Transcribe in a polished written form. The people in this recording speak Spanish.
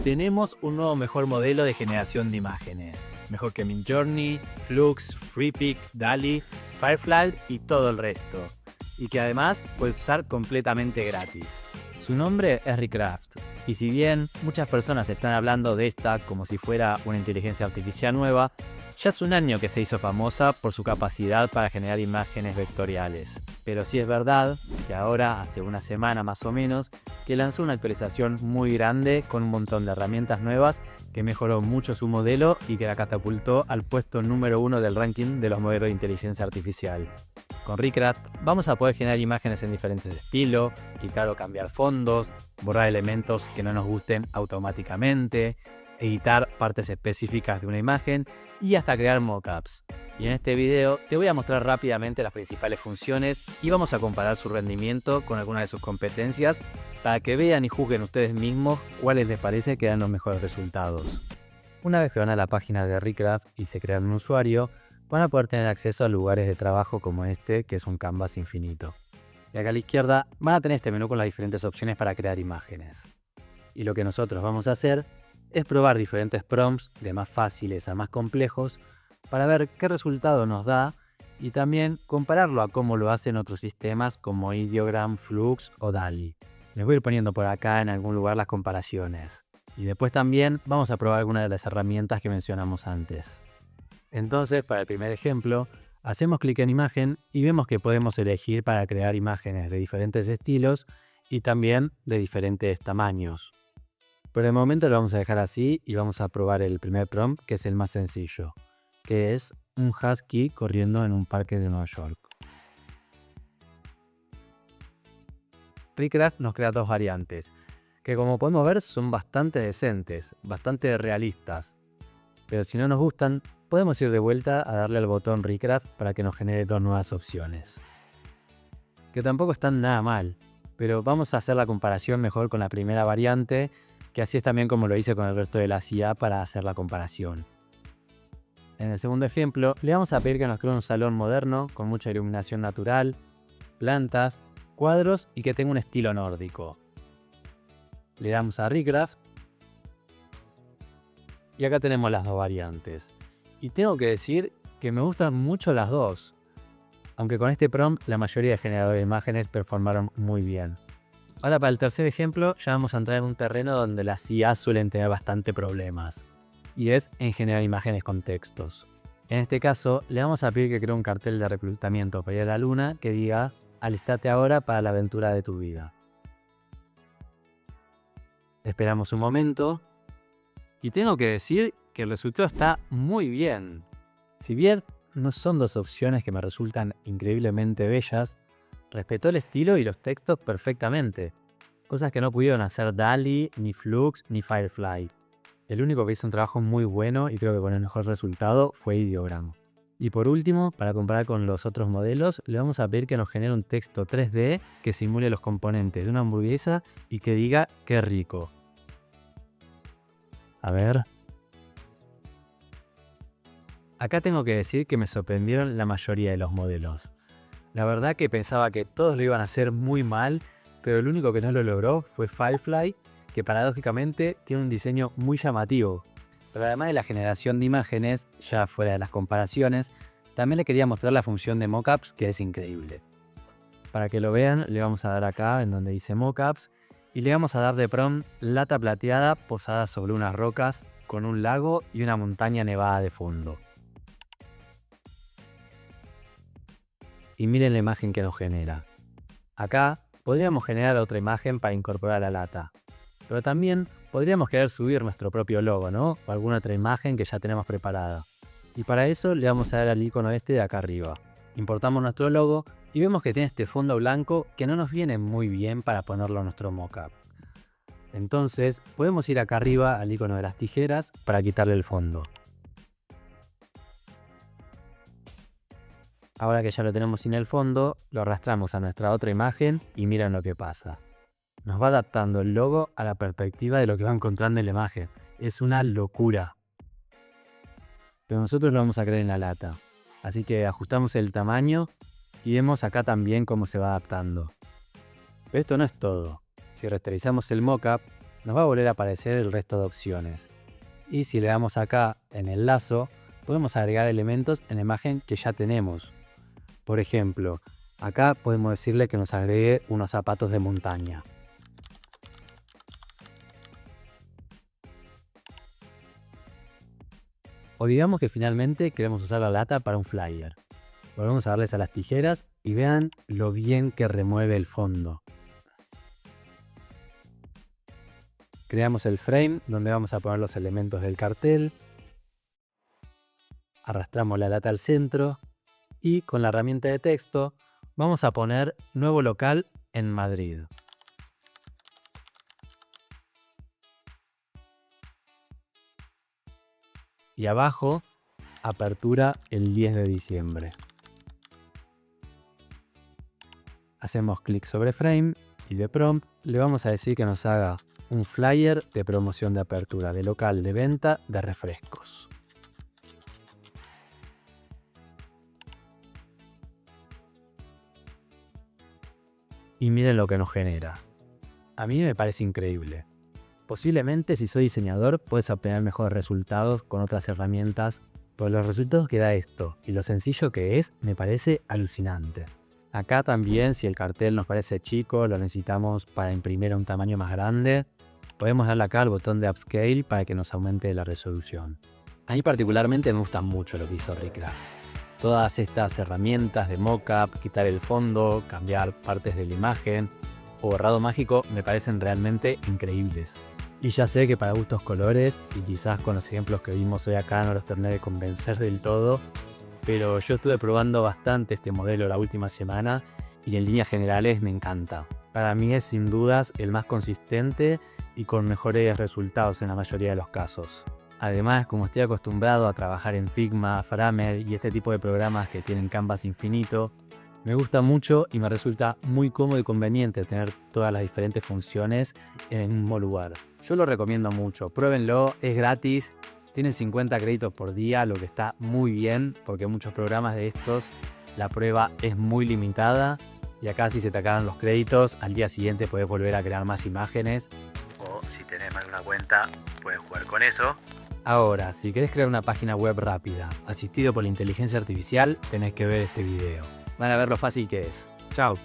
Tenemos un nuevo mejor modelo de generación de imágenes. Mejor que Midjourney, Flux, Freepik, DALL-E, Firefly y todo el resto. Y que además puedes usar completamente gratis. Su nombre es Recraft. Y si bien muchas personas están hablando de esta como si fuera una inteligencia artificial nueva, ya hace un año que se hizo famosa por su capacidad para generar imágenes vectoriales. Pero sí es verdad que ahora, hace una semana más o menos, que lanzó una actualización muy grande con un montón de herramientas nuevas que mejoró mucho su modelo y que la catapultó al puesto número 1 del ranking de los modelos de inteligencia artificial. Con Recraft vamos a poder generar imágenes en diferentes estilos, quitar o cambiar fondos, borrar elementos que no nos gusten automáticamente, editar partes específicas de una imagen y hasta crear mockups. Y en este video te voy a mostrar rápidamente las principales funciones y vamos a comparar su rendimiento con algunas de sus competencias para que vean y juzguen ustedes mismos cuáles les parece que dan los mejores resultados. Una vez que van a la página de Recraft y se crean un usuario, van a poder tener acceso a lugares de trabajo como este, que es un canvas infinito. Y acá a la izquierda van a tener este menú con las diferentes opciones para crear imágenes. Y lo que nosotros vamos a hacer es probar diferentes prompts de más fáciles a más complejos para ver qué resultado nos da y también compararlo a cómo lo hacen otros sistemas como Ideogram, Flux o DALL-E. Les voy a ir poniendo por acá en algún lugar las comparaciones. Y después también vamos a probar algunas de las herramientas que mencionamos antes. Entonces, para el primer ejemplo, hacemos clic en imagen y vemos que podemos elegir para crear imágenes de diferentes estilos y también de diferentes tamaños. Pero de momento lo vamos a dejar así y vamos a probar el primer prompt, que es el más sencillo, que es un husky corriendo en un parque de Nueva York. Recraft nos crea dos variantes, que como podemos ver son bastante decentes, bastante realistas. Pero si no nos gustan, podemos ir de vuelta a darle al botón Recraft para que nos genere dos nuevas opciones. Que tampoco están nada mal, pero vamos a hacer la comparación mejor con la primera variante, que así es también como lo hice con el resto de la IA para hacer la comparación. En el segundo ejemplo, le vamos a pedir que nos cree un salón moderno con mucha iluminación natural, plantas, cuadros y que tenga un estilo nórdico. Le damos a Recraft y acá tenemos las dos variantes. Y tengo que decir que me gustan mucho las dos, aunque con este prompt la mayoría de generadores de imágenes performaron muy bien. Ahora para el tercer ejemplo ya vamos a entrar en un terreno donde las IA suelen tener bastante problemas, y es en generar imágenes con textos. En este caso le vamos a pedir que cree un cartel de reclutamiento para ir a la luna que diga "Alistate ahora para la aventura de tu vida". Esperamos un momento y tengo que decir que el resultado está muy bien. Si bien no son dos opciones que me resultan increíblemente bellas, respetó el estilo y los textos perfectamente, cosas que no pudieron hacer DALL-E, ni Flux, ni Firefly. El único que hizo un trabajo muy bueno y creo que con el mejor resultado fue Ideogram. Y por último, para comparar con los otros modelos, le vamos a pedir que nos genere un texto 3D que simule los componentes de una hamburguesa y que diga "qué rico". A ver. Acá tengo que decir que me sorprendieron la mayoría de los modelos. La verdad que pensaba que todos lo iban a hacer muy mal, pero el único que no lo logró fue Firefly, que paradójicamente tiene un diseño muy llamativo. Pero además de la generación de imágenes, ya fuera de las comparaciones, también le quería mostrar la función de mockups, que es increíble. Para que lo vean, le vamos a dar acá en donde dice mockups y le vamos a dar de prompt lata plateada posada sobre unas rocas con un lago y una montaña nevada de fondo. Y miren la imagen que nos genera. Acá podríamos generar otra imagen para incorporar a la lata, pero también podríamos querer subir nuestro propio logo, ¿no? O alguna otra imagen que ya tenemos preparada. Y para eso le vamos a dar al icono este de acá arriba. Importamos nuestro logo y vemos que tiene este fondo blanco que no nos viene muy bien para ponerlo en nuestro mockup. Entonces podemos ir acá arriba al icono de las tijeras para quitarle el fondo. Ahora que ya lo tenemos sin el fondo, lo arrastramos a nuestra otra imagen y miren lo que pasa. Nos va adaptando el logo a la perspectiva de lo que va encontrando en la imagen. Es una locura. Pero nosotros lo vamos a crear en la lata. Así que ajustamos el tamaño y vemos acá también cómo se va adaptando. Pero esto no es todo. Si resterizamos el mockup, nos va a volver a aparecer el resto de opciones. Y si le damos acá en el lazo, podemos agregar elementos en la imagen que ya tenemos. Por ejemplo, acá podemos decirle que nos agregue unos zapatos de montaña. O digamos que finalmente queremos usar la lata para un flyer. Volvemos a darles a las tijeras y vean lo bien que remueve el fondo. Creamos el frame donde vamos a poner los elementos del cartel. Arrastramos la lata al centro y con la herramienta de texto vamos a poner nuevo local en Madrid. Y abajo, apertura el 10 de diciembre. Hacemos clic sobre frame y de prompt le vamos a decir que nos haga un flyer de promoción de apertura de local de venta de refrescos. Y miren lo que nos genera. A mí me parece increíble. Posiblemente si soy diseñador puedes obtener mejores resultados con otras herramientas, pero los resultados que da esto y lo sencillo que es me parece alucinante. Acá también, si el cartel nos parece chico, lo necesitamos para imprimir a un tamaño más grande, podemos darle acá al botón de Upscale para que nos aumente la resolución. A mí particularmente me gusta mucho lo que hizo Recraft. Todas estas herramientas de mockup, quitar el fondo, cambiar partes de la imagen o borrado mágico me parecen realmente increíbles. Y ya sé que para gustos colores, y quizás con los ejemplos que vimos hoy acá no los terminé de convencer del todo, pero yo estuve probando bastante este modelo la última semana y en líneas generales me encanta. Para mí es sin dudas el más consistente y con mejores resultados en la mayoría de los casos. Además, como estoy acostumbrado a trabajar en Figma, Framer y este tipo de programas que tienen canvas infinito, me gusta mucho y me resulta muy cómodo y conveniente tener todas las diferentes funciones en el mismo lugar. Yo lo recomiendo mucho, pruébenlo, es gratis, tienen 50 créditos por día, lo que está muy bien porque muchos programas de estos la prueba es muy limitada y acá si se te acaban los créditos al día siguiente puedes volver a crear más imágenes o si tenés más de una cuenta puedes jugar con eso. Ahora, si querés crear una página web rápida, asistido por la inteligencia artificial, tenés que ver este video. Van a ver lo fácil que es. Chao.